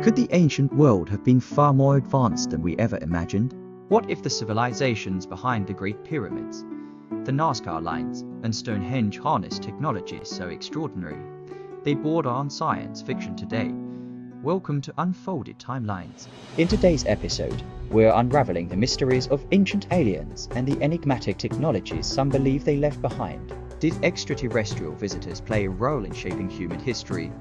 Could the ancient world have been far more advanced than we ever imagined? What if the civilizations behind the Great Pyramids, the Nazca Lines, and Stonehenge harnessed technologies so extraordinary they border on science fiction today? Welcome to Unfolded Timelines. In today's episode, we're unraveling the mysteries of ancient aliens and the enigmatic technologies some believe they left behind. Did extraterrestrial visitors play a role in shaping human history?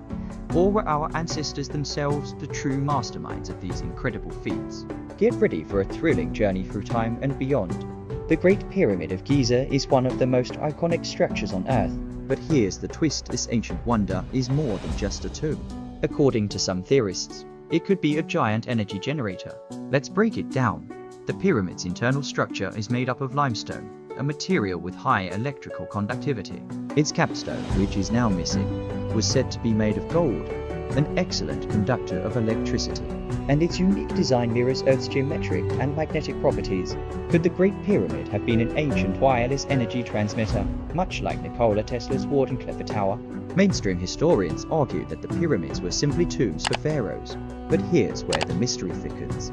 Or were our ancestors themselves the true masterminds of these incredible feats? Get ready for a thrilling journey through time and beyond. The Great Pyramid of Giza is one of the most iconic structures on Earth. But here's the twist: this ancient wonder is more than just a tomb. According to some theorists, it could be a giant energy generator. Let's break it down. The pyramid's internal structure is made up of limestone, a material with high electrical conductivity. Its capstone, which is now missing, was said to be made of gold, an excellent conductor of electricity. And its unique design mirrors Earth's geometric and magnetic properties. Could the Great Pyramid have been an ancient wireless energy transmitter, much like Nikola Tesla's Wardenclyffe Tower? Mainstream historians argue that the pyramids were simply tombs for pharaohs, but here's where the mystery thickens.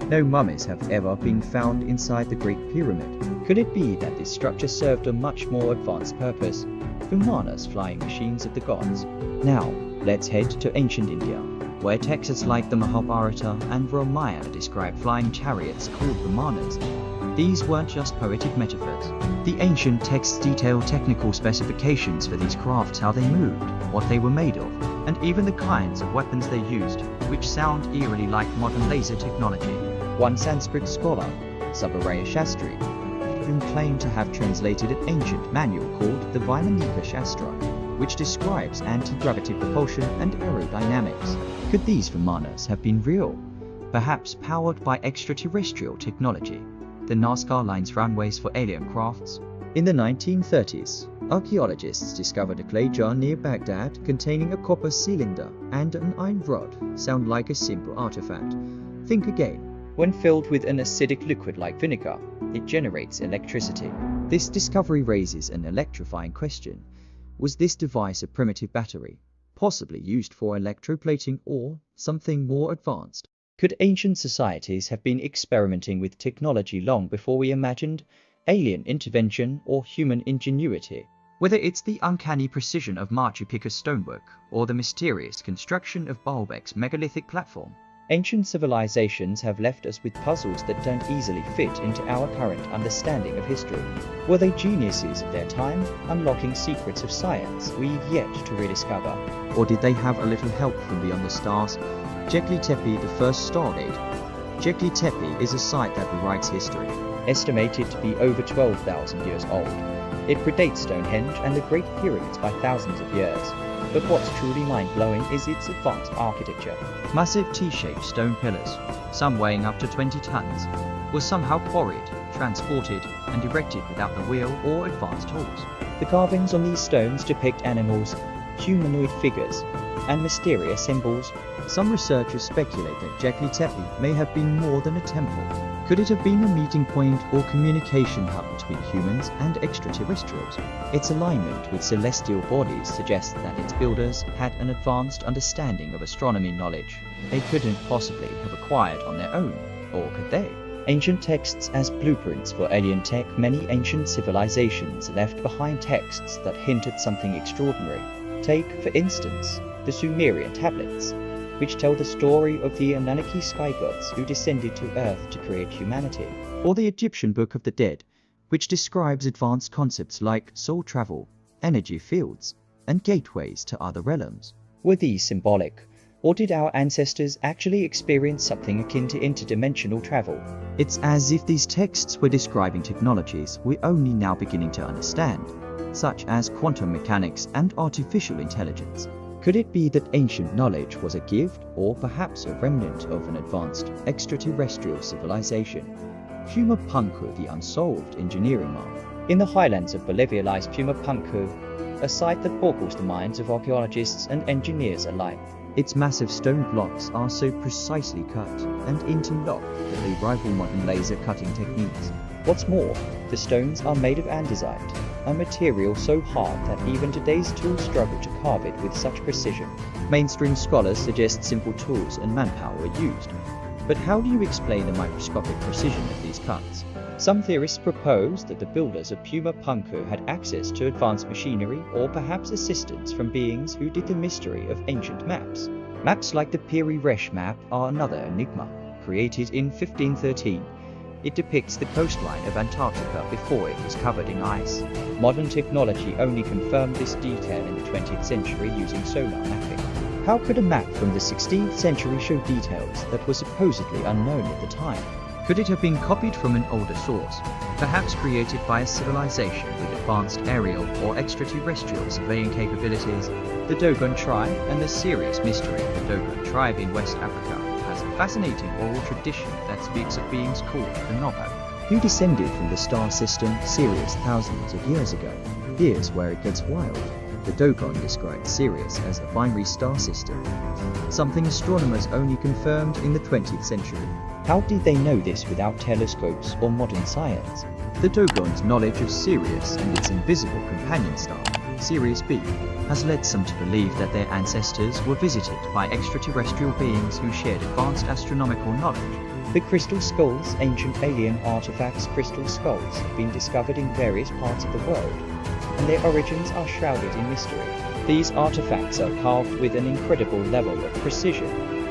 No mummies have ever been found inside the Great Pyramid. Could it be that this structure served a much more advanced purpose? Vimanas, flying machines of the gods. Now, let's head to ancient India, where texts like the Mahabharata and Ramayana describe flying chariots called Vimanas. These weren't just poetic metaphors. The ancient texts detail technical specifications for these crafts, how they moved, what they were made of, and even the kinds of weapons they used, which sound eerily like modern laser technology. One Sanskrit scholar, Subbaraya Shastri, even claimed to have translated an ancient manual called the Vaimanika Shastra, which describes anti-gravity propulsion and aerodynamics. Could these Vimanas have been real? Perhaps powered by extraterrestrial technology? The Nazca Lines runways for alien crafts? In the 1930s, archaeologists discovered a clay jar near Baghdad containing a copper cylinder and an iron rod. Sound like a simple artifact? Think again. When filled with an acidic liquid like vinegar, it generates electricity. This discovery raises an electrifying question. Was this device a primitive battery, possibly used for electroplating, or something more advanced? Could ancient societies have been experimenting with technology long before we imagined alien intervention or human ingenuity? Whether it's the uncanny precision of Machu Picchu stonework or the mysterious construction of Baalbek's megalithic platform, ancient civilizations have left us with puzzles that don't easily fit into our current understanding of history. Were they geniuses of their time, unlocking secrets of science we've yet to rediscover? Or did they have a little help from beyond the stars? Göbekli Tepe, the first stargate. Göbekli Tepe is a site that rewrites history. Estimated to be over 12,000 years old, it predates Stonehenge and the Great Pyramids by thousands of years. But what's truly mind-blowing is its advanced architecture. Massive T-shaped stone pillars, some weighing up to 20 tons, were somehow quarried, transported, and erected without the wheel or advanced tools. The carvings on these stones depict animals, humanoid figures, and mysterious symbols. Some researchers speculate that Göbekli Tepe may have been more than a temple. Could it have been a meeting point or communication hub between humans and extraterrestrials? Its alignment with celestial bodies suggests that its builders had an advanced understanding of astronomy knowledge they couldn't possibly have acquired on their own, or could they? Ancient texts as blueprints for alien tech. Many ancient civilizations left behind texts that hint at something extraordinary. Take, for instance, the Sumerian tablets, which tell the story of the Anunnaki sky gods who descended to Earth to create humanity. Or the Egyptian Book of the Dead, which describes advanced concepts like soul travel, energy fields, and gateways to other realms. Were these symbolic, or did our ancestors actually experience something akin to interdimensional travel? It's as if these texts were describing technologies we're only now beginning to understand, such as quantum mechanics and artificial intelligence. Could it be that ancient knowledge was a gift, or perhaps a remnant of an advanced extraterrestrial civilization? Pumapunku, the unsolved engineering marvel. In the highlands of Bolivia lies Pumapunku, a site that boggles the minds of archaeologists and engineers alike. Its massive stone blocks are so precisely cut and interlocked that they rival modern laser cutting techniques. What's more, the stones are made of andesite, a material so hard that even today's tools struggle to carve it with such precision. Mainstream scholars suggest simple tools and manpower were used. But how do you explain the microscopic precision of these cuts? Some theorists propose that the builders of Puma Punku had access to advanced machinery or perhaps assistance from beings who did the mystery of ancient maps. Maps like the Piri Resh map are another enigma. Created in 1513, it depicts the coastline of Antarctica before it was covered in ice. Modern technology only confirmed this detail in the 20th century using sonar mapping. How could a map from the 16th century show details that were supposedly unknown at the time? Could it have been copied from an older source, perhaps created by a civilization with advanced aerial or extraterrestrial surveying capabilities? The Dogon tribe and the serious mystery of the Dogon tribe in West Africa has a fascinating oral tradition that speaks of beings called the Nobo, who descended from the star system Sirius thousands of years ago. Here's where it gets wild. The Dogon described Sirius as a binary star system, something astronomers only confirmed in the 20th century. How did they know this without telescopes or modern science? The Dogon's knowledge of Sirius and its invisible companion star, Sirius B, has led some to believe that their ancestors were visited by extraterrestrial beings who shared advanced astronomical knowledge. The crystal skulls, ancient alien artifacts. Crystal skulls have been discovered in various parts of the world, and their origins are shrouded in mystery. These artifacts are carved with an incredible level of precision,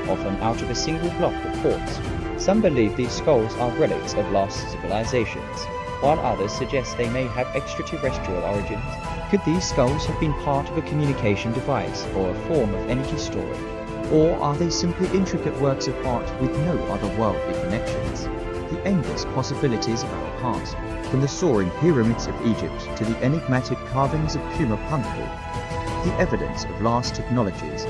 often out of a single block of quartz. Some believe these skulls are relics of lost civilizations, while others suggest they may have extraterrestrial origins. Could these skulls have been part of a communication device or a form of energy storage? Or are they simply intricate works of art with no otherworldly connections? The endless possibilities of our past, from the soaring pyramids of Egypt to the enigmatic carvings of Puma Punku, the evidence of lost technologies,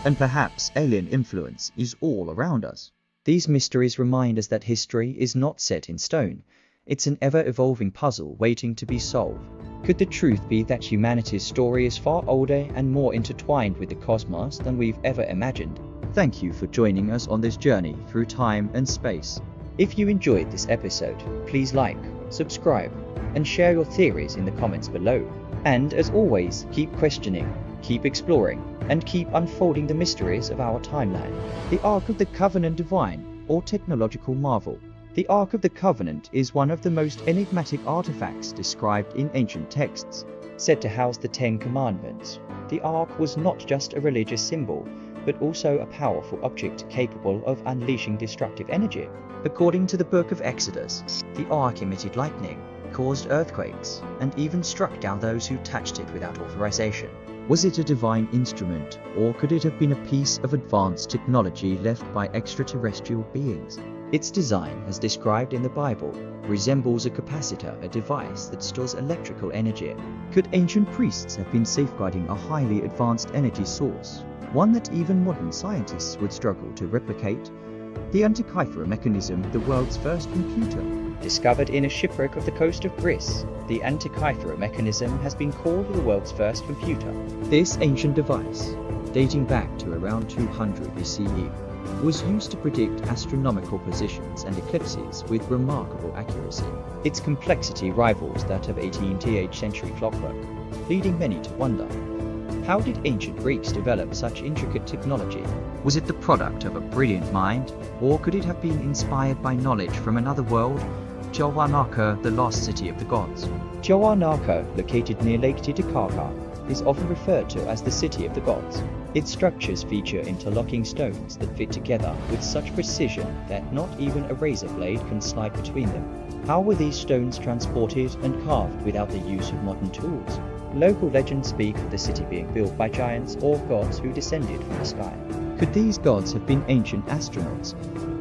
and perhaps alien influence is all around us. These mysteries remind us that history is not set in stone. It's an ever-evolving puzzle waiting to be solved. Could the truth be that humanity's story is far older and more intertwined with the cosmos than we've ever imagined? Thank you for joining us on this journey through time and space. If you enjoyed this episode, please like, subscribe, and share your theories in the comments below. And as always, keep questioning, keep exploring, and keep unfolding the mysteries of our timeline. The Ark of the Covenant divine or technological marvel. The Ark of the Covenant is one of the most enigmatic artifacts described in ancient texts. Said to house the 10 Commandments, the Ark was not just a religious symbol, but also a powerful object capable of unleashing destructive energy. According to the Book of Exodus, the Ark emitted lightning, caused earthquakes, and even struck down those who touched it without authorization. Was it a divine instrument, or could it have been a piece of advanced technology left by extraterrestrial beings? Its design, as described in the Bible, resembles a capacitor, a device that stores electrical energy. Could ancient priests have been safeguarding a highly advanced energy source, one that even modern scientists would struggle to replicate? The Antikythera mechanism, the world's first computer. Discovered in a shipwreck of the coast of Greece, the Antikythera mechanism has been called the world's first computer. This ancient device, dating back to around 200 BCE, was used to predict astronomical positions and eclipses with remarkable accuracy. Its complexity rivals that of 18th century clockwork, leading many to wonder, how did ancient Greeks develop such intricate technology? Was it the product of a brilliant mind, or could it have been inspired by knowledge from another world? Tiahuanaco, the lost city of the gods. Tiahuanaco, located near Lake Titicaca, is often referred to as the City of the Gods. Its structures feature interlocking stones that fit together with such precision that not even a razor blade can slide between them. How were these stones transported and carved without the use of modern tools? Local legends speak of the city being built by giants or gods who descended from the sky. Could these gods have been ancient astronauts,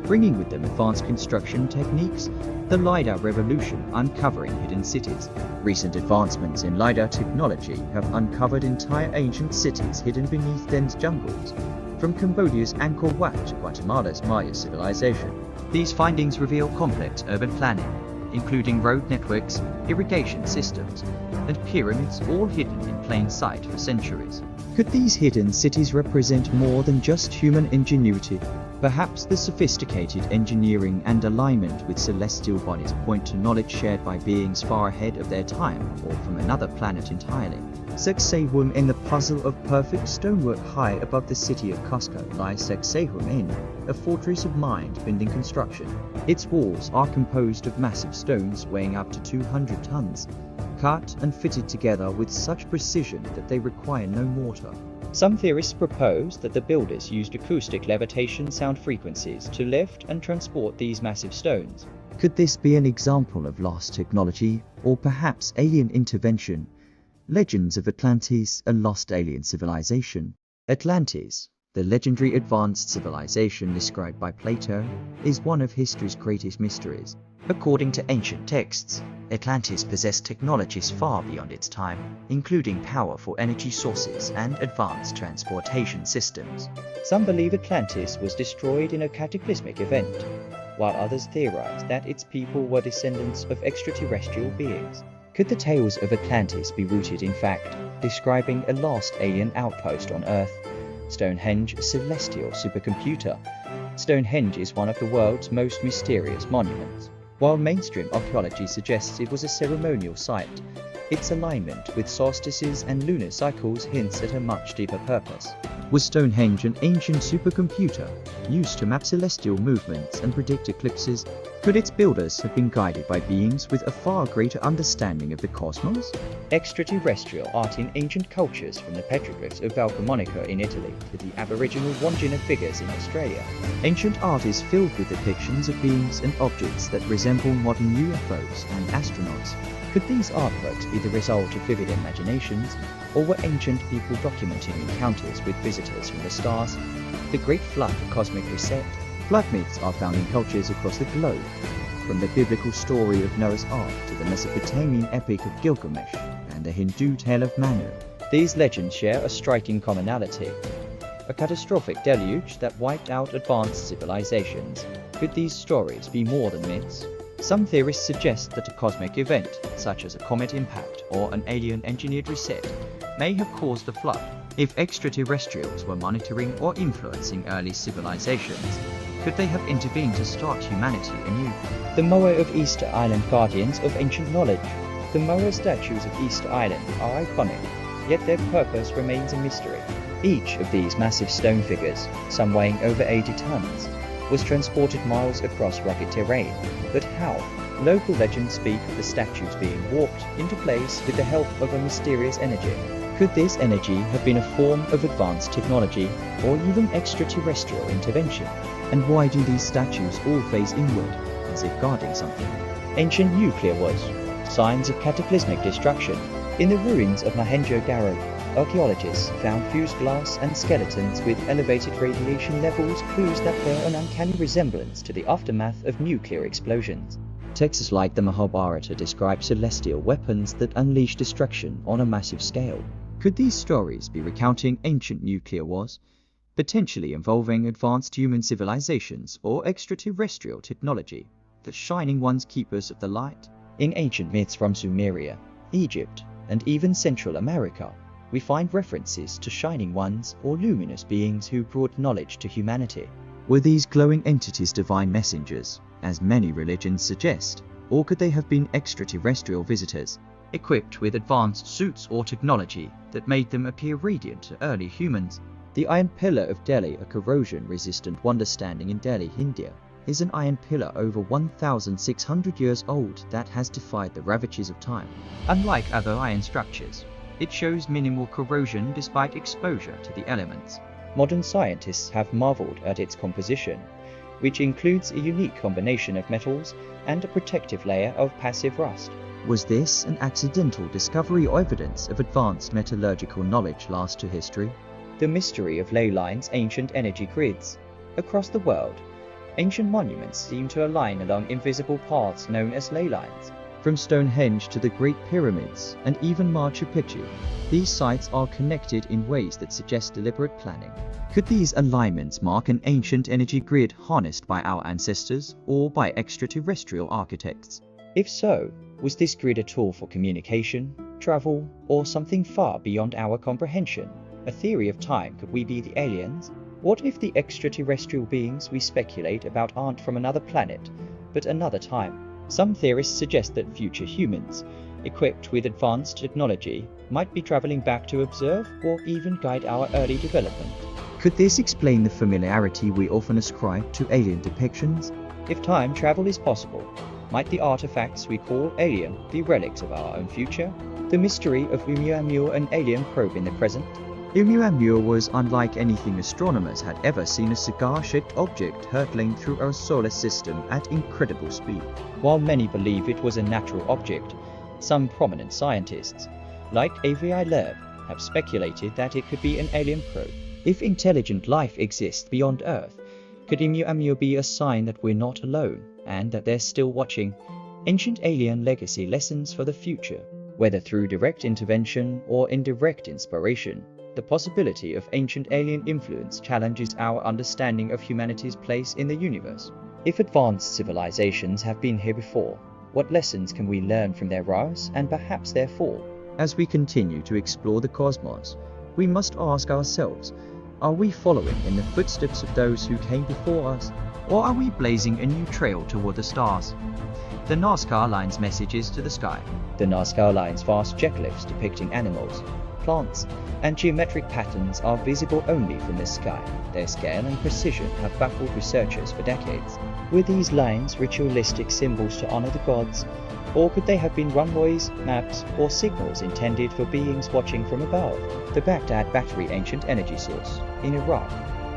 bringing with them advanced construction techniques? The LiDAR revolution, uncovering hidden cities. Recent advancements in LiDAR technology have uncovered entire ancient cities hidden beneath dense jungles, from Cambodia's Angkor Wat to Guatemala's Maya civilization. These findings reveal complex urban planning, including road networks, irrigation systems, and pyramids, all hidden in plain sight for centuries. Could these hidden cities represent more than just human ingenuity, Perhaps the sophisticated engineering and alignment with celestial bodies point to knowledge shared by beings far ahead of their time or from another planet entirely. Sexahum. In the puzzle of perfect stonework high above the city of Cusco lies Sexahum Inn, a fortress of mind-bending construction. Its walls are composed of massive stones weighing up to 200 tons, cut and fitted together with such precision that they require no mortar. Some theorists propose that the builders used acoustic levitation sound frequencies to lift and transport these massive stones. Could this be an example of lost technology, or perhaps alien intervention? Legends of Atlantis, a lost alien civilization. Atlantis, the legendary advanced civilization described by Plato, is one of history's greatest mysteries. According to ancient texts, Atlantis possessed technologies far beyond its time, including powerful energy sources and advanced transportation systems. Some believe Atlantis was destroyed in a cataclysmic event, while others theorize that its people were descendants of extraterrestrial beings. Could the tales of Atlantis be rooted in fact, describing a lost alien outpost on Earth? Stonehenge, a celestial supercomputer. Stonehenge is one of the world's most mysterious monuments. While mainstream archaeology suggests it was a ceremonial site, its alignment with solstices and lunar cycles hints at a much deeper purpose. Was Stonehenge an ancient supercomputer used to map celestial movements and predict eclipses? Could its builders have been guided by beings with a far greater understanding of the cosmos? Extraterrestrial art in ancient cultures, from the petroglyphs of Valcamonica in Italy to the aboriginal Wandjina figures in Australia. Ancient art is filled with depictions of beings and objects that resemble modern UFOs and astronauts. Could these artworks be the result of vivid imaginations, or were ancient people documenting encounters with visitors from the stars? The Great Flood, Cosmic Reset. Flood myths are found in cultures across the globe, from the biblical story of Noah's Ark to the Mesopotamian epic of Gilgamesh and the Hindu tale of Manu. These legends share a striking commonality: a catastrophic deluge that wiped out advanced civilizations. Could these stories be more than myths? Some theorists suggest that a cosmic event, such as a comet impact or an alien-engineered reset, may have caused the flood. If extraterrestrials were monitoring or influencing early civilizations, could they have intervened to start humanity anew? The Moa of Easter Island, guardians of ancient knowledge. The Moa statues of Easter Island are iconic, yet their purpose remains a mystery. Each of these massive stone figures, some weighing over 80 tons, was transported miles across rugged terrain. But how? Local legends speak of the statues being warped into place with the help of a mysterious energy. Could this energy have been a form of advanced technology, or even extraterrestrial intervention? And why do these statues all face inward, as if guarding something? Ancient nuclear was. Signs of cataclysmic destruction. In the ruins of Mohenjo-Daro, archaeologists found fused glass and skeletons with elevated radiation levels, clues that bear an uncanny resemblance to the aftermath of nuclear explosions. Texts like the Mahabharata describe celestial weapons that unleash destruction on a massive scale. Could these stories be recounting ancient nuclear wars, potentially involving advanced human civilizations or extraterrestrial technology, the Shining Ones, keepers of the light? In ancient myths from Sumeria, Egypt, and even Central America, we find references to Shining Ones or luminous beings who brought knowledge to humanity. Were these glowing entities divine messengers, as many religions suggest, or could they have been extraterrestrial visitors, equipped with advanced suits or technology that made them appear radiant to early humans? The Iron Pillar of Delhi, a corrosion-resistant wonder standing in Delhi, India, is an iron pillar over 1,600 years old that has defied the ravages of time. Unlike other iron structures, it shows minimal corrosion despite exposure to the elements. Modern scientists have marveled at its composition, which includes a unique combination of metals and a protective layer of passive rust. Was this an accidental discovery or evidence of advanced metallurgical knowledge lost to history? The mystery of ley lines, ancient energy grids. Across the world, ancient monuments seem to align along invisible paths known as ley lines. From Stonehenge to the Great Pyramids and even Machu Picchu, these sites are connected in ways that suggest deliberate planning. Could these alignments mark an ancient energy grid harnessed by our ancestors or by extraterrestrial architects? If so, was this grid a tool for communication, travel, or something far beyond our comprehension? A theory of time: could we be the aliens? What if the extraterrestrial beings we speculate about aren't from another planet, but another time? Some theorists suggest that future humans, equipped with advanced technology, might be traveling back to observe or even guide our early development. Could this explain the familiarity we often ascribe to alien depictions? If time travel is possible, might the artifacts we call alien be relics of our own future? The mystery of Oumuamua, an alien probe in the present? Oumuamua was unlike anything astronomers had ever seen, a cigar-shaped object hurtling through our solar system at incredible speed. While many believe it was a natural object, some prominent scientists, like Avi Loeb, have speculated that it could be an alien probe. If intelligent life exists beyond Earth, could Oumuamua be a sign that we're not alone and that they're still watching? Ancient alien legacy lessons for the future, whether through direct intervention or indirect inspiration. The possibility of ancient alien influence challenges our understanding of humanity's place in the universe. If advanced civilizations have been here before, what lessons can we learn from their rise and perhaps their fall? As we continue to explore the cosmos, we must ask ourselves, are we following in the footsteps of those who came before us, or are we blazing a new trail toward the stars? The Nazca Lines messages to the sky. The Nazca Lines' vast checklists depicting animals, plants, and geometric patterns are visible only from the sky. Their scale and precision have baffled researchers for decades. Were these lines ritualistic symbols to honor the gods, or could they have been runways, maps, or signals intended for beings watching from above? The Baghdad Battery ancient energy source in Iraq.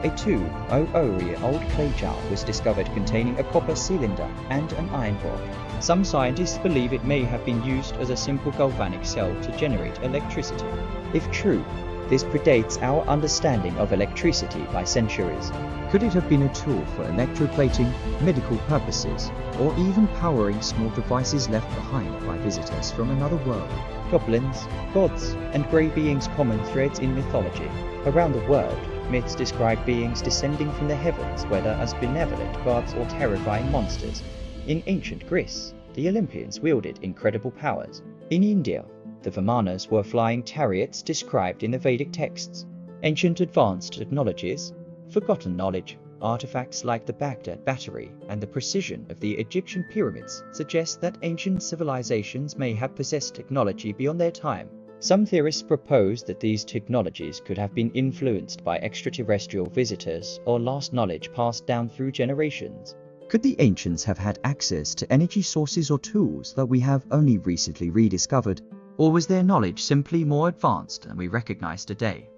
A 2,000-year-old clay jar was discovered containing a copper cylinder and an iron rod. Some scientists believe it may have been used as a simple galvanic cell to generate electricity. If true, this predates our understanding of electricity by centuries. Could it have been a tool for electroplating, medical purposes, or even powering small devices left behind by visitors from another world? Goblins, gods, and grey beings, common threads in mythology. Around the world, myths describe beings descending from the heavens, whether as benevolent gods or terrifying monsters. In ancient Greece, the Olympians wielded incredible powers. In India, the Vimanas were flying chariots described in the Vedic texts. Ancient advanced technologies, forgotten knowledge, artifacts like the Baghdad Battery and the precision of the Egyptian pyramids suggest that ancient civilizations may have possessed technology beyond their time. Some theorists propose that these technologies could have been influenced by extraterrestrial visitors or lost knowledge passed down through generations. Could the ancients have had access to energy sources or tools that we have only recently rediscovered? Or was their knowledge simply more advanced than we recognize today?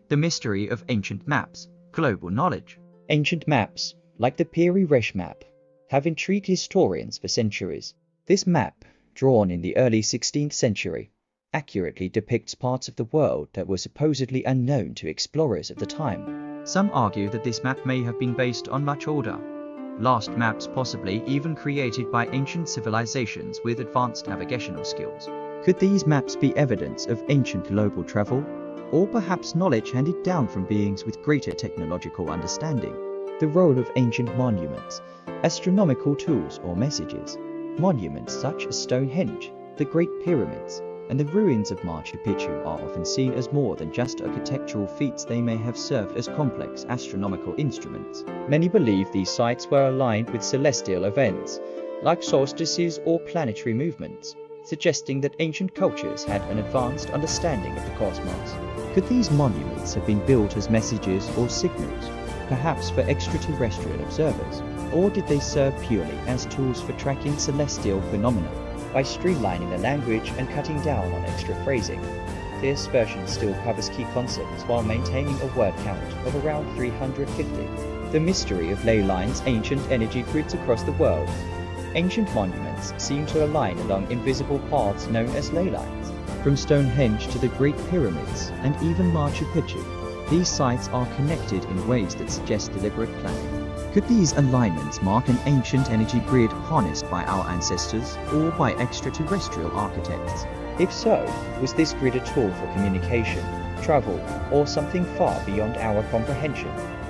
The mystery of ancient maps, global knowledge. Ancient maps, like the Piri Resh map, have intrigued historians for centuries. This map, drawn in the early 16th century, accurately depicts parts of the world that were supposedly unknown to explorers of the time. Some argue that this map may have been based on much older, lost maps, possibly even created by ancient civilizations with advanced navigational skills. Could these maps be evidence of ancient global travel, or perhaps knowledge handed down from beings with greater technological understanding? The role of ancient monuments, astronomical tools or messages. Monuments such as Stonehenge, the Great Pyramids, and the ruins of Machu Picchu are often seen as more than just architectural feats. They may have served as complex astronomical instruments. Many believe these sites were aligned with celestial events, like solstices or planetary movements, suggesting that ancient cultures had an advanced understanding of the cosmos. Could these monuments have been built as messages or signals, perhaps for extraterrestrial observers? Or did they serve purely as tools for tracking celestial phenomena? By streamlining the language and cutting down on extra phrasing, this version still covers key concepts while maintaining a word count of around 350. The mystery of ley lines, ancient energy grids across the world. Ancient monuments seem to align along invisible paths known as ley lines. From Stonehenge to the Great Pyramids and even Machu Picchu, these sites are connected in ways that suggest deliberate planning. Could these alignments mark an ancient energy grid harnessed by our ancestors or by extraterrestrial architects? If so, was this grid a tool for communication, travel, or something far beyond our comprehension?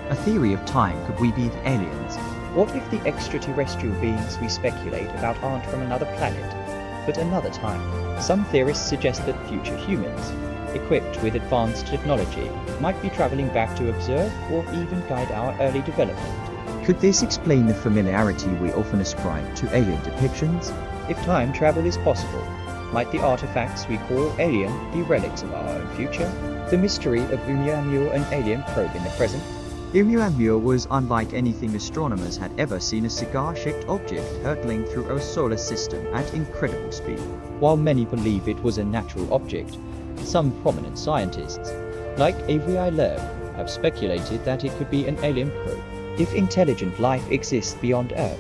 A theory of time. Could we be the aliens? What if the extraterrestrial beings we speculate about aren't from another planet, but another time? Some theorists suggest that future humans, equipped with advanced technology, might be traveling back to observe or even guide our early development. Could this explain the familiarity we often ascribe to alien depictions? If time travel is possible, might the artifacts we call alien be relics of our own future? The mystery of Oumuamua, an alien probe in the present? Oumuamua was unlike anything astronomers had ever seen, a cigar-shaped object hurtling through our solar system at incredible speed. While many believe it was a natural object, some prominent scientists, like Avi Loeb, have speculated that it could be an alien probe. If intelligent life exists beyond Earth,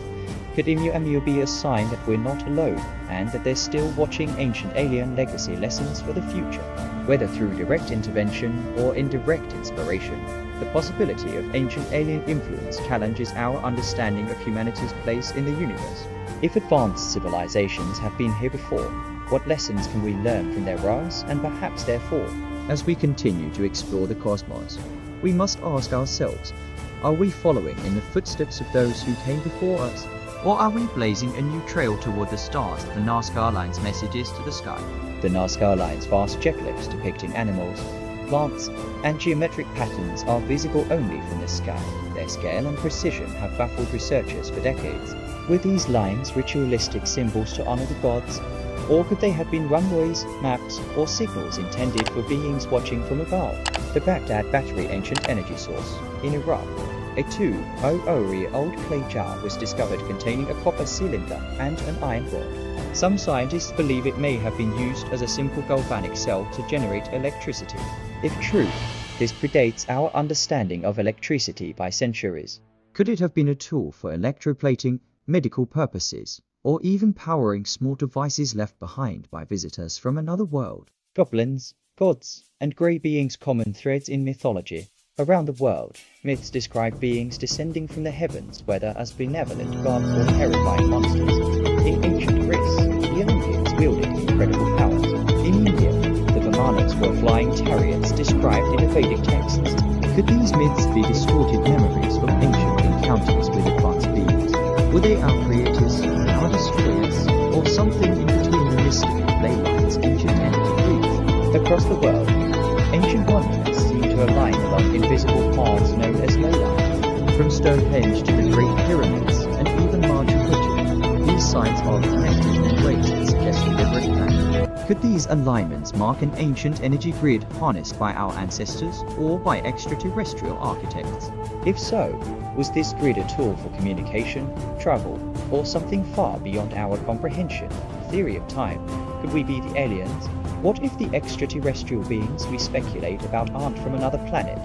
could Oumuamua be a sign that we're not alone and that they're still watching ancient alien legacy lessons for the future? Whether through direct intervention or indirect inspiration, the possibility of ancient alien influence challenges our understanding of humanity's place in the universe. If advanced civilizations have been here before, what lessons can we learn from their rise and perhaps their fall? As we continue to explore the cosmos, we must ask ourselves, are we following in the footsteps of those who came before us? Or are we blazing a new trail toward the stars, the Nazca Lines messages to the sky? The Nazca Lines' vast geoglyphs depicting animals, plants, and geometric patterns are visible only from the sky. Their scale and precision have baffled researchers for decades. Were these lines ritualistic symbols to honor the gods? Or could they have been runways, maps, or signals intended for beings watching from above? The Baghdad Battery ancient energy source in Iraq. A 2,000-year-old clay jar was discovered containing a copper cylinder and an iron rod. Some scientists believe it may have been used as a simple galvanic cell to generate electricity. If true, this predates our understanding of electricity by centuries. Could it have been a tool for electroplating, medical purposes, or even powering small devices left behind by visitors from another world? Goblins, gods, and grey beings, common threads in mythology. Around the world, myths describe beings descending from the heavens, whether as benevolent gods or terrifying monsters. In ancient Greece, the Olympians wielded incredible powers. In India, the Vimanas were flying chariots described in the Vedic texts. Could these myths be distorted memories of ancient encounters with advanced beings? Were they our creators, our destroyers, or something in between the mystery of ley lines ancient energy breathed? Across the world, ancient monuments seem to align along invisible paths known as ley lines. From Stonehenge to the Great Pyramids and even Machu Picchu, these signs are connected in ways that suggest deliberate planning. Could these alignments mark an ancient energy grid harnessed by our ancestors or by extraterrestrial architects? If so, was this grid a tool for communication, travel, or something far beyond our comprehension? Theory of time. Could we be the aliens? What if the extraterrestrial beings we speculate about aren't from another planet,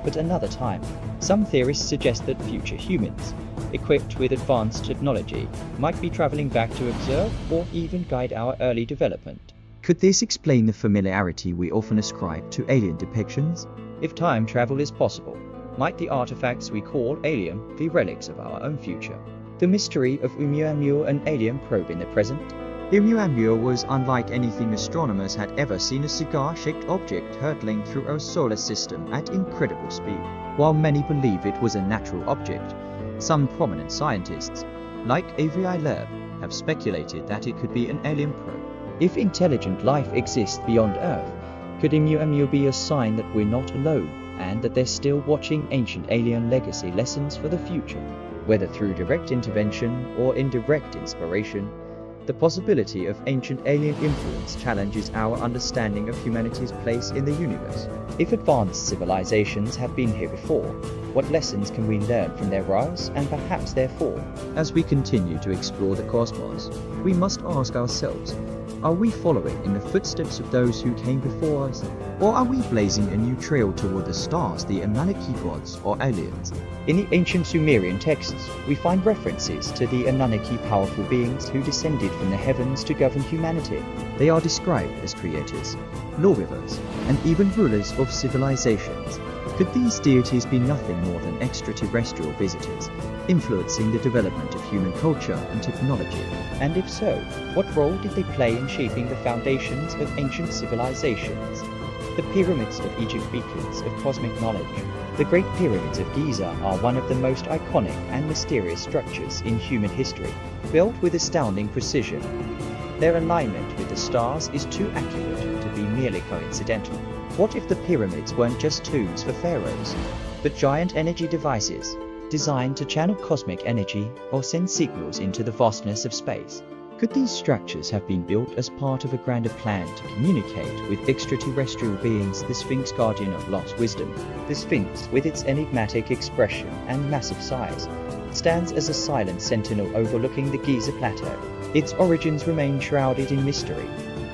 but another time? Some theorists suggest that future humans, equipped with advanced technology, might be traveling back to observe or even guide our early development. Could this explain the familiarity we often ascribe to alien depictions? If time travel is possible, might the artifacts we call alien be relics of our own future? The mystery of Oumuamua, an alien probe in the present? Oumuamua was unlike anything astronomers had ever seen, a cigar-shaped object hurtling through our solar system at incredible speed. While many believe it was a natural object, some prominent scientists, like Avi Loeb, have speculated that it could be an alien probe. If intelligent life exists beyond Earth, could Oumuamua be a sign that we're not alone and that they're still watching ancient alien legacy lessons for the future? Whether through direct intervention or indirect inspiration, the possibility of ancient alien influence challenges our understanding of humanity's place in the universe. If advanced civilizations have been here before, what lessons can we learn from their rise and perhaps their fall? As we continue to explore the cosmos, we must ask ourselves, are we following in the footsteps of those who came before us? Or are we blazing a new trail toward the stars, the Anunnaki gods or aliens? In the ancient Sumerian texts, we find references to the Anunnaki, powerful beings who descended from the heavens to govern humanity. They are described as creators, lawgivers, and even rulers of civilizations. Could these deities be nothing more than extraterrestrial visitors, influencing the development of human culture and technology? And if so, what role did they play in shaping the foundations of ancient civilizations? The pyramids of Egypt, beacons of cosmic knowledge. The Great Pyramids of Giza are one of the most iconic and mysterious structures in human history, built with astounding precision. Their alignment with the stars is too accurate to be merely coincidental? What if the pyramids weren't just tombs for pharaohs, but giant energy devices designed to channel cosmic energy or send signals into the vastness of space? Could these structures have been built as part of a grander plan to communicate with extraterrestrial beings? The Sphinx, guardian of lost wisdom. The Sphinx, with its enigmatic expression and massive size, stands as a silent sentinel overlooking the Giza Plateau. Its origins remain shrouded in mystery,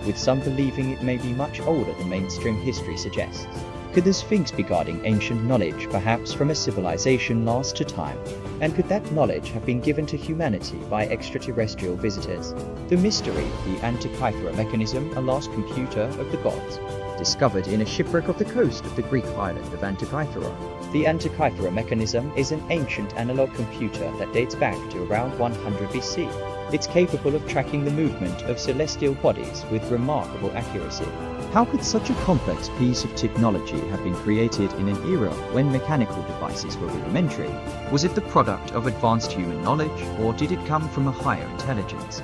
with some believing it may be much older than mainstream history suggests. Could the Sphinx be guarding ancient knowledge, perhaps from a civilization lost to time? And could that knowledge have been given to humanity by extraterrestrial visitors? The mystery of the Antikythera mechanism, a lost computer of the gods, discovered in a shipwreck off the coast of the Greek island of Antikythera. The Antikythera mechanism is an ancient analog computer that dates back to around 100 BC. It's capable of tracking the movement of celestial bodies with remarkable accuracy. How could such a complex piece of technology have been created in an era when mechanical devices were rudimentary? Was it the product of advanced human knowledge, or did it come from a higher intelligence?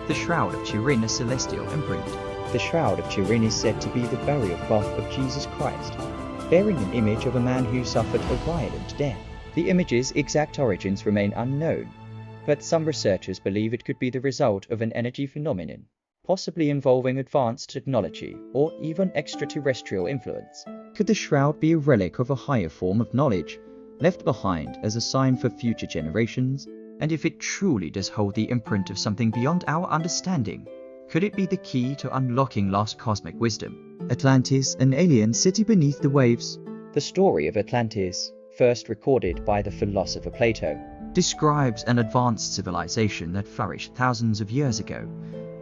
The Shroud of Turin, a celestial imprint. The Shroud of Turin is said to be the burial cloth of Jesus Christ, bearing an image of a man who suffered a violent death. The image's exact origins remain unknown, but some researchers believe it could be the result of an energy phenomenon, possibly involving advanced technology or even extraterrestrial influence. Could the shroud be a relic of a higher form of knowledge, left behind as a sign for future generations? And if it truly does hold the imprint of something beyond our understanding, could it be the key to unlocking lost cosmic wisdom? Atlantis, an alien city beneath the waves. The story of Atlantis, first recorded by the philosopher Plato, describes an advanced civilization that flourished thousands of years ago,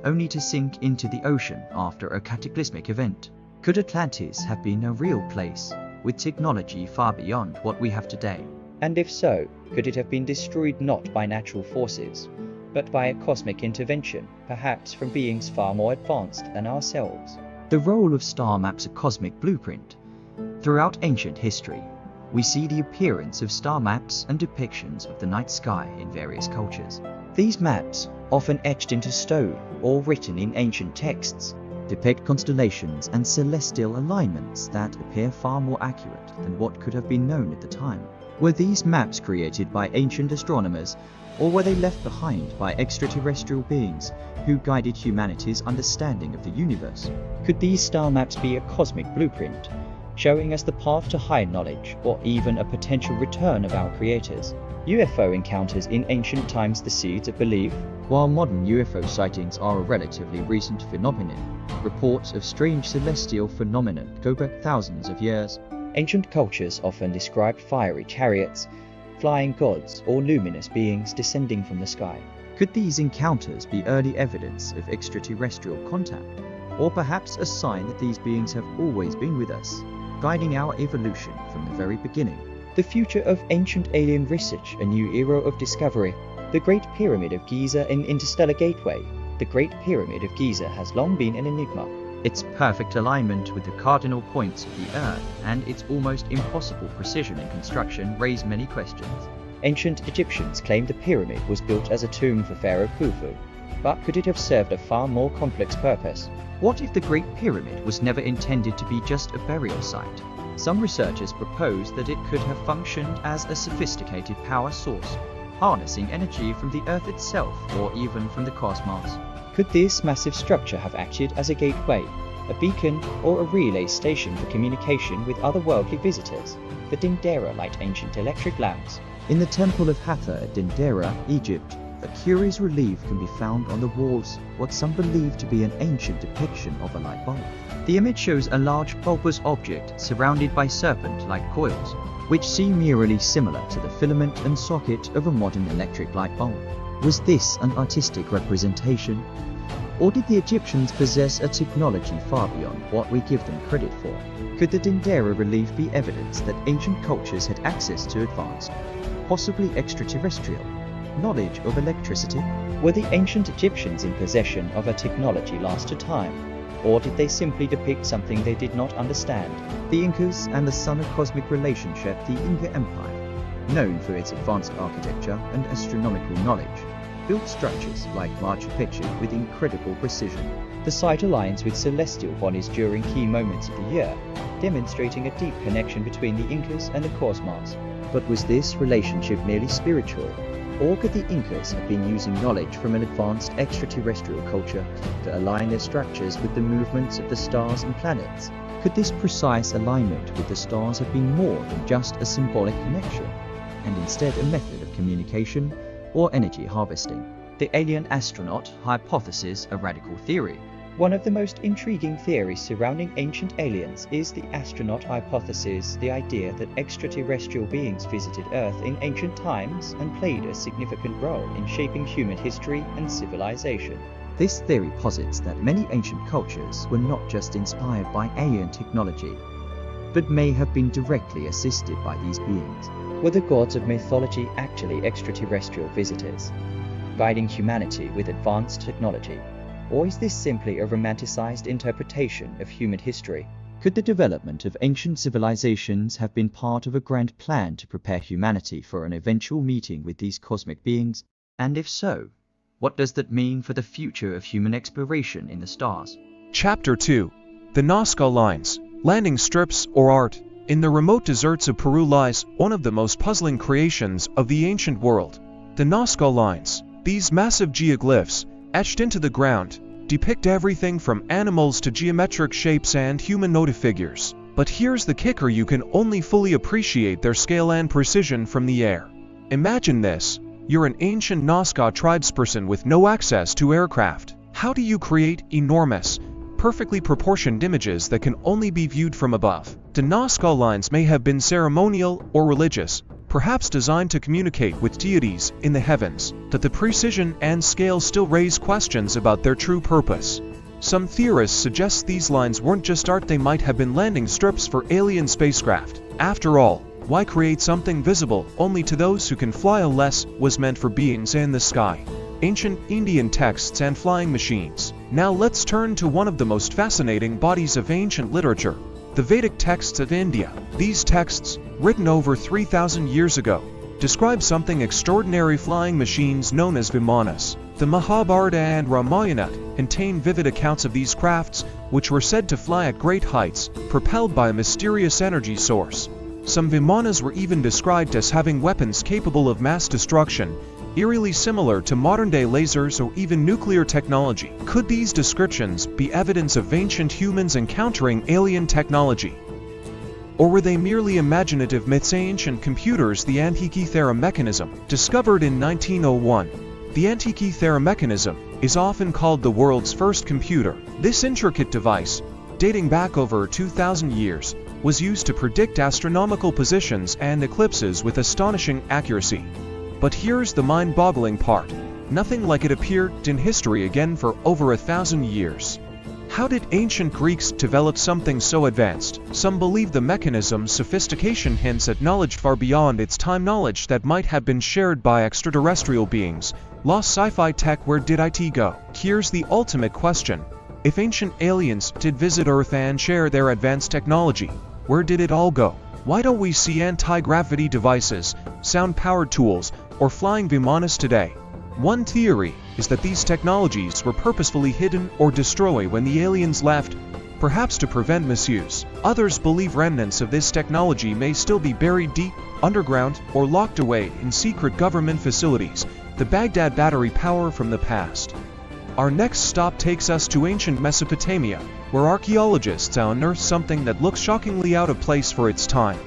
only to sink into the ocean after a cataclysmic event. Could Atlantis have been a real place, with technology far beyond what we have today? And if so, could it have been destroyed not by natural forces, but by a cosmic intervention, perhaps from beings far more advanced than ourselves? The role of star maps, a cosmic blueprint. Throughout ancient history, we see the appearance of star maps and depictions of the night sky in various cultures. These maps, often etched into stone or written in ancient texts, depict constellations and celestial alignments that appear far more accurate than what could have been known at the time. Were these maps created by ancient astronomers, or were they left behind by extraterrestrial beings who guided humanity's understanding of the universe? Could these star maps be a cosmic blueprint, showing us the path to higher knowledge, or even a potential return of our creators? UFO encounters in ancient times, the seeds of belief. While modern UFO sightings are a relatively recent phenomenon, reports of strange celestial phenomena go back thousands of years. Ancient cultures often described fiery chariots, flying gods, or luminous beings descending from the sky. Could these encounters be early evidence of extraterrestrial contact, or perhaps a sign that these beings have always been with us, guiding our evolution from the very beginning? The future of ancient alien research, a new era of discovery. The Great Pyramid of Giza, an interstellar gateway. The Great Pyramid of Giza has long been an enigma. Its perfect alignment with the cardinal points of the Earth and its almost impossible precision in construction raise many questions. Ancient Egyptians claimed the pyramid was built as a tomb for Pharaoh Khufu, but could it have served a far more complex purpose? What if the Great Pyramid was never intended to be just a burial site? Some researchers propose that it could have functioned as a sophisticated power source, harnessing energy from the Earth itself or even from the cosmos. Could this massive structure have acted as a gateway, a beacon, or a relay station for communication with otherworldly visitors? The Dendera light ancient electric lamps. In the Temple of Hathor at Dendera, Egypt, a curious relief can be found on the walls, what some believe to be an ancient depiction of a light bulb. The image shows a large bulbous object surrounded by serpent-like coils, which seem eerily similar to the filament and socket of a modern electric light bulb. Was this an artistic representation? Or did the Egyptians possess a technology far beyond what we give them credit for? Could the Dendera relief be evidence that ancient cultures had access to advanced, possibly extraterrestrial, knowledge of electricity? Were the ancient Egyptians in possession of a technology lost to time, or did they simply depict something they did not understand? The Incas and the Sun of Cosmic relationship, the Inca Empire, known for its advanced architecture and astronomical knowledge, built structures like Machu Picchu with incredible precision. The site aligns with celestial bodies during key moments of the year, demonstrating a deep connection between the Incas and the cosmos. But was this relationship merely spiritual? Or could the Incas have been using knowledge from an advanced extraterrestrial culture to align their structures with the movements of the stars and planets? Could this precise alignment with the stars have been more than just a symbolic connection, and instead a method of communication or energy harvesting? The alien astronaut hypothesis, a radical theory. One of the most intriguing theories surrounding ancient aliens is the astronaut hypothesis, the idea that extraterrestrial beings visited Earth in ancient times and played a significant role in shaping human history and civilization. This theory posits that many ancient cultures were not just inspired by alien technology, but may have been directly assisted by these beings. Were the gods of mythology actually extraterrestrial visitors, guiding humanity with advanced technology? Or is this simply a romanticized interpretation of human history? Could the development of ancient civilizations have been part of a grand plan to prepare humanity for an eventual meeting with these cosmic beings? And if so, what does that mean for the future of human exploration in the stars? Chapter 2. The Nazca Lines, Landing Strips or Art. In the remote deserts of Peru lies one of the most puzzling creations of the ancient world, the Nazca Lines. These massive geoglyphs, etched into the ground, depict everything from animals to geometric shapes and humanoid figures. But here's the kicker: you can only fully appreciate their scale and precision from the air. Imagine this: you're an ancient Nazca tribesperson with no access to aircraft. How do you create enormous, perfectly proportioned images that can only be viewed from above? The Nazca Lines may have been ceremonial or religious, perhaps designed to communicate with deities in the heavens, but the precision and scale still raise questions about their true purpose. Some theorists suggest these lines weren't just art, they might have been landing strips for alien spacecraft. After all, why create something visible only to those who can fly unless it was meant for beings in the sky? Ancient Indian texts and flying machines. Now let's turn to one of the most fascinating bodies of ancient literature, the Vedic texts of India. These texts, written over 3,000 years ago, describe something extraordinary: flying machines known as vimanas. The Mahabharata and Ramayana contain vivid accounts of these crafts, which were said to fly at great heights, propelled by a mysterious energy source. Some vimanas were even described as having weapons capable of mass destruction, eerily similar to modern-day lasers or even nuclear technology. Could these descriptions be evidence of ancient humans encountering alien technology? Or were they merely imaginative myths? Ancient computers. The Antikythera mechanism, discovered in 1901. The Antikythera mechanism is often called the world's first computer. This intricate device, dating back over 2,000 years, was used to predict astronomical positions and eclipses with astonishing accuracy. But here's the mind-boggling part: nothing like it appeared in history again for over 1,000 years. How did ancient Greeks develop something so advanced? Some believe the mechanism's sophistication hints at knowledge far beyond its time, knowledge that might have been shared by extraterrestrial beings. Lost sci-fi tech. Where did it go? Here's the ultimate question: if ancient aliens did visit Earth and share their advanced technology, where did it all go? Why don't we see anti-gravity devices, sound-powered tools, or flying vimanas today? One theory is that these technologies were purposefully hidden or destroyed when the aliens left, perhaps to prevent misuse. Others believe remnants of this technology may still be buried deep underground or locked away in secret government facilities, the Baghdad battery power from the past. Our next stop takes us to ancient Mesopotamia, where archaeologists unearthed something that looks shockingly out of place for its time.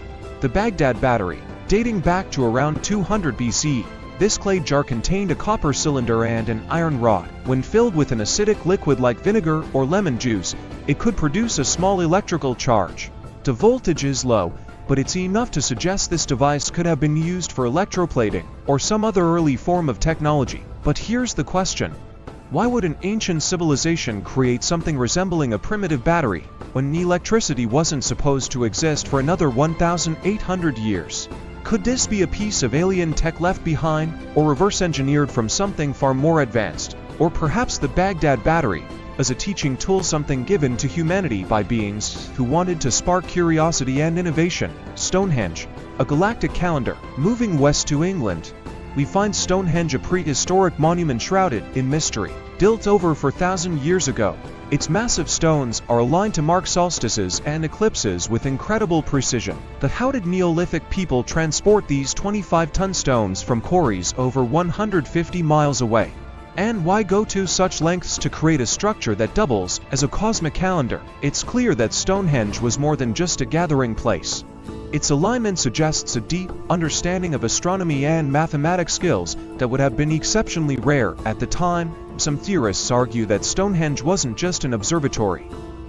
The Baghdad battery, dating back to around 200 BC. This clay jar contained a copper cylinder and an iron rod. When filled with an acidic liquid like vinegar or lemon juice, it could produce a small electrical charge. The voltage is low, but it's enough to suggest this device could have been used for electroplating or some other early form of technology. But here's the question: why would an ancient civilization create something resembling a primitive battery when electricity wasn't supposed to exist for another 1,800 years? Could this be a piece of alien tech left behind, or reverse engineered from something far more advanced? Or perhaps the Baghdad battery as a teaching tool, something given to humanity by beings who wanted to spark curiosity and innovation? Stonehenge, a galactic calendar. Moving west to England, we find Stonehenge, a prehistoric monument shrouded in mystery. built over 4,000 years ago. Its massive stones are aligned to mark solstices and eclipses with incredible precision. But how did Neolithic people transport these 25-ton stones from quarries over 150 miles away? And why go to such lengths to create a structure that doubles as a cosmic calendar? It's clear that Stonehenge was more than just a gathering place. Its alignment suggests a deep understanding of astronomy and mathematics skills that would have been exceptionally rare at the time. Some theorists argue that Stonehenge wasn't just an observatory.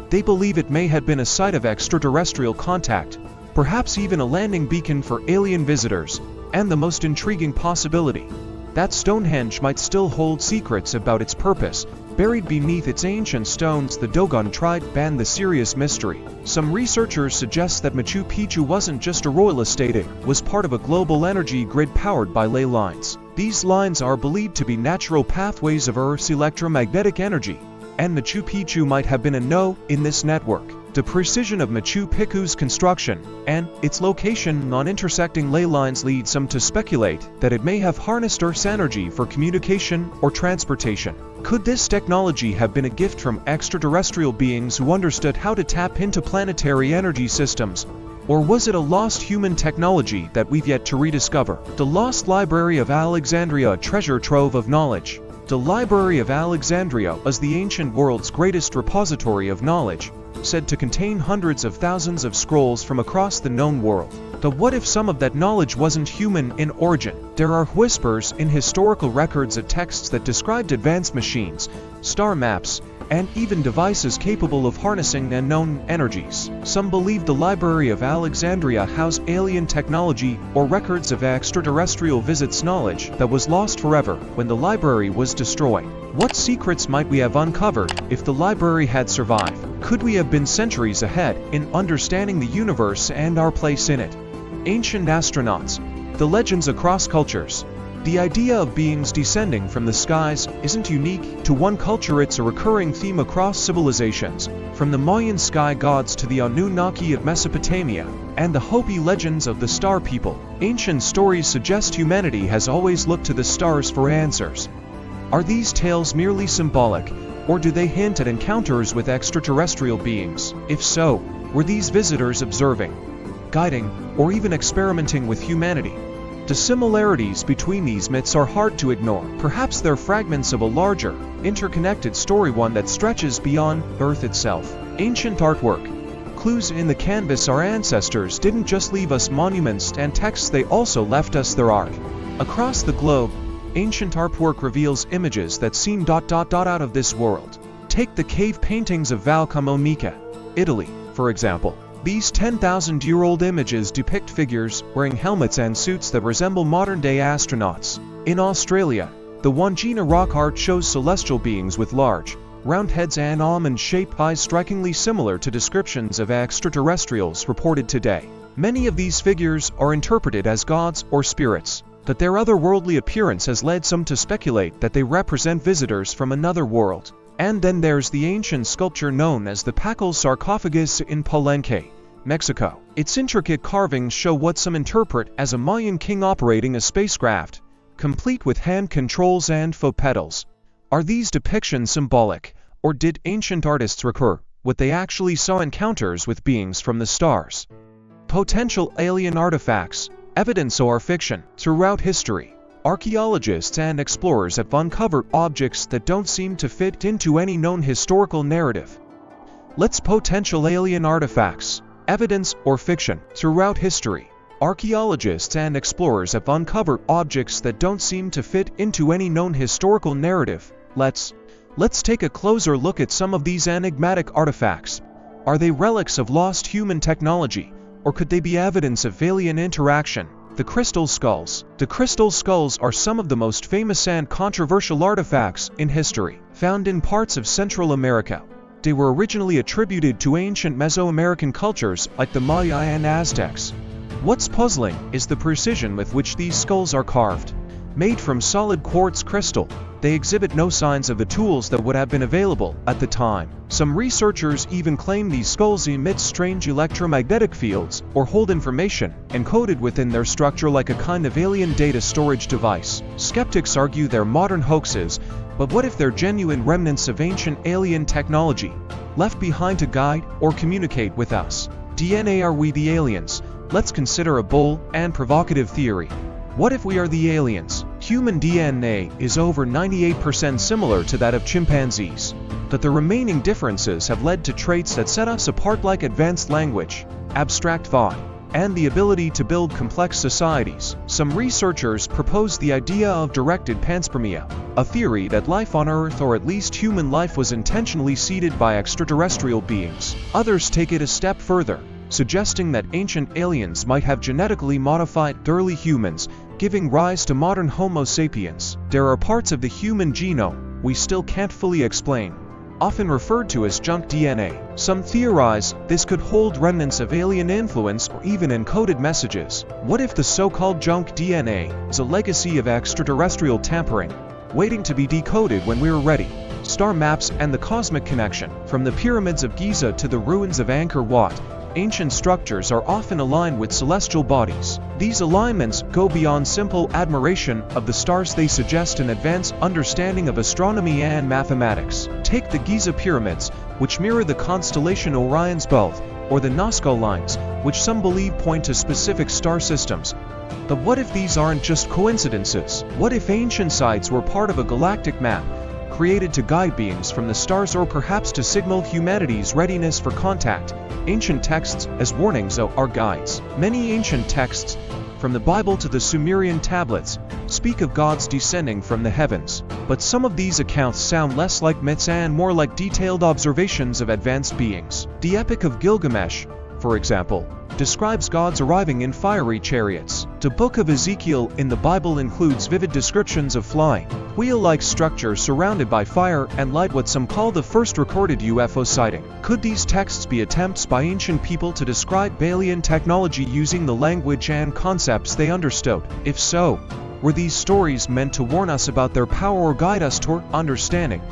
They believe it may have been a site of extraterrestrial contact, perhaps even a landing beacon for alien visitors, and the most intriguing possibility, that Stonehenge might still hold secrets about its purpose. Buried beneath its ancient stones, the Dogon tribe banned the serious mystery. Some researchers suggest that Machu Picchu wasn't just a royal estate, it was part of a global energy grid powered by ley lines. These lines are believed to be natural pathways of Earth's electromagnetic energy, and Machu Picchu might have been a node in this network. The precision of Machu Picchu's construction and its location on intersecting ley lines lead some to speculate that it may have harnessed Earth's energy for communication or transportation. Could this technology have been a gift from extraterrestrial beings who understood how to tap into planetary energy systems? Or was it a lost human technology that we've yet to rediscover? The Lost Library of Alexandria, a treasure trove of knowledge. The Library of Alexandria is the ancient world's greatest repository of knowledge, said to contain hundreds of thousands of scrolls from across the known world. But what if some of that knowledge wasn't human in origin? There are whispers in historical records of texts that described advanced machines, star maps, and even devices capable of harnessing unknown energies. Some believe the Library of Alexandria housed alien technology or records of extraterrestrial visits, knowledge that was lost forever when the library was destroyed. What secrets might we have uncovered if the library had survived? Could we have been centuries ahead in understanding the universe and our place in it? Ancient astronauts, the legends across cultures. The idea of beings descending from the skies isn't unique to one culture, it's a recurring theme across civilizations, from the Mayan sky gods to the Anunnaki of Mesopotamia, and the Hopi legends of the Star People. Ancient stories suggest humanity has always looked to the stars for answers. Are these tales merely symbolic, or do they hint at encounters with extraterrestrial beings? If so, were these visitors observing, guiding, or even experimenting with humanity? The similarities between these myths are hard to ignore. Perhaps they're fragments of a larger, interconnected story, one that stretches beyond Earth itself. Ancient artwork. Clues in the canvas. Our ancestors didn't just leave us monuments and texts, they also left us their art. Across the globe, ancient artwork reveals images that seem out of this world. Take the cave paintings of Valcamonica, Italy, for example. These 10,000-year-old images depict figures wearing helmets and suits that resemble modern-day astronauts. In Australia, the Wandjina rock art shows celestial beings with large, round heads and almond-shaped eyes, strikingly similar to descriptions of extraterrestrials reported today. Many of these figures are interpreted as gods or spirits, but their otherworldly appearance has led some to speculate that they represent visitors from another world. And then there's the ancient sculpture known as the Pacal sarcophagus in Palenque, Mexico. Its intricate carvings show what some interpret as a Mayan king operating a spacecraft, complete with hand controls and faux pedals. Are these depictions symbolic, or did ancient artists recur what they actually saw, encounters with beings from the stars? Potential alien artifacts, evidence or fiction. Throughout history, archaeologists and explorers have uncovered objects that don't seem to fit into any known historical narrative. Let's potential alien artifacts, evidence or fiction. Throughout history, archaeologists and explorers have uncovered objects that don't seem to fit into any known historical narrative. Let's take a closer look at some of these enigmatic artifacts. Are they relics of lost human technology, or could they be evidence of alien interaction? The crystal skulls. The crystal skulls are some of the most famous and controversial artifacts in history. Found in parts of Central America, they were originally attributed to ancient Mesoamerican cultures like the Maya and Aztecs. What's puzzling is the precision with which these skulls are carved. Made from solid quartz crystal, they exhibit no signs of the tools that would have been available at the time. Some researchers even claim these skulls emit strange electromagnetic fields or hold information encoded within their structure like a kind of alien data storage device. Skeptics argue they're modern hoaxes, but what if they're genuine remnants of ancient alien technology, left behind to guide or communicate with us? DNA, are we the aliens? Let's consider a bold and provocative theory. What if we are the aliens? Human DNA is over 98% similar to that of chimpanzees, but the remaining differences have led to traits that set us apart, like advanced language, abstract thought, and the ability to build complex societies. Some researchers propose the idea of directed panspermia, a theory that life on Earth, or at least human life, was intentionally seeded by extraterrestrial beings. Others take it a step further, suggesting that ancient aliens might have genetically modified early humans, giving rise to modern Homo sapiens. There are parts of the human genome we still can't fully explain, often referred to as junk DNA. Some theorize this could hold remnants of alien influence or even encoded messages. What if the so-called junk DNA is a legacy of extraterrestrial tampering, waiting to be decoded when we're ready? Star maps and the cosmic connection. From the pyramids of Giza to the ruins of Angkor Wat, ancient structures are often aligned with celestial bodies. These alignments go beyond simple admiration of the stars. They suggest an advanced understanding of astronomy and mathematics. Take the Giza pyramids, which mirror the constellation Orion's belt, or the Nazca Lines, which some believe point to specific star systems. But what if these aren't just coincidences? What if ancient sites were part of a galactic map, created to guide beings from the stars, or perhaps to signal humanity's readiness for contact? Ancient texts as warnings are guides. Many ancient texts, from the Bible to the Sumerian tablets, speak of gods descending from the heavens. But some of these accounts sound less like myths and more like detailed observations of advanced beings. The Epic of Gilgamesh, for example, describes gods arriving in fiery chariots. The Book of Ezekiel in the Bible includes vivid descriptions of flying, wheel-like structures surrounded by fire and light, what some call the first recorded UFO sighting. Could these texts be attempts by ancient people to describe alien technology using the language and concepts they understood? If so, were these stories meant to warn us about their power or guide us toward understanding?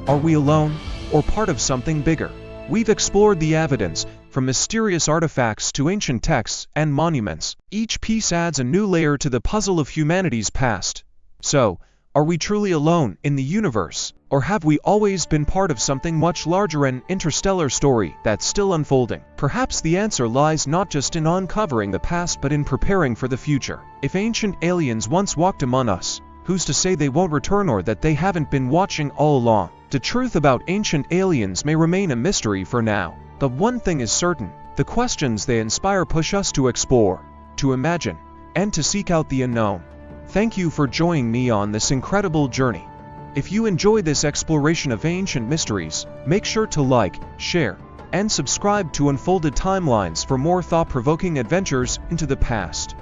Are we alone, or part of something bigger? We've explored the evidence, from mysterious artifacts to ancient texts and monuments. Each piece adds a new layer to the puzzle of humanity's past. So, are we truly alone in the universe? Or have we always been part of something much larger, an interstellar story that's still unfolding? Perhaps the answer lies not just in uncovering the past, but in preparing for the future. If ancient aliens once walked among us, who's to say they won't return, or that they haven't been watching all along? The truth about ancient aliens may remain a mystery for now. But one thing is certain: the questions they inspire push us to explore, to imagine, and to seek out the unknown. Thank you for joining me on this incredible journey. If you enjoyed this exploration of ancient mysteries, make sure to like, share, and subscribe to Unfolded Timelines for more thought-provoking adventures into the past.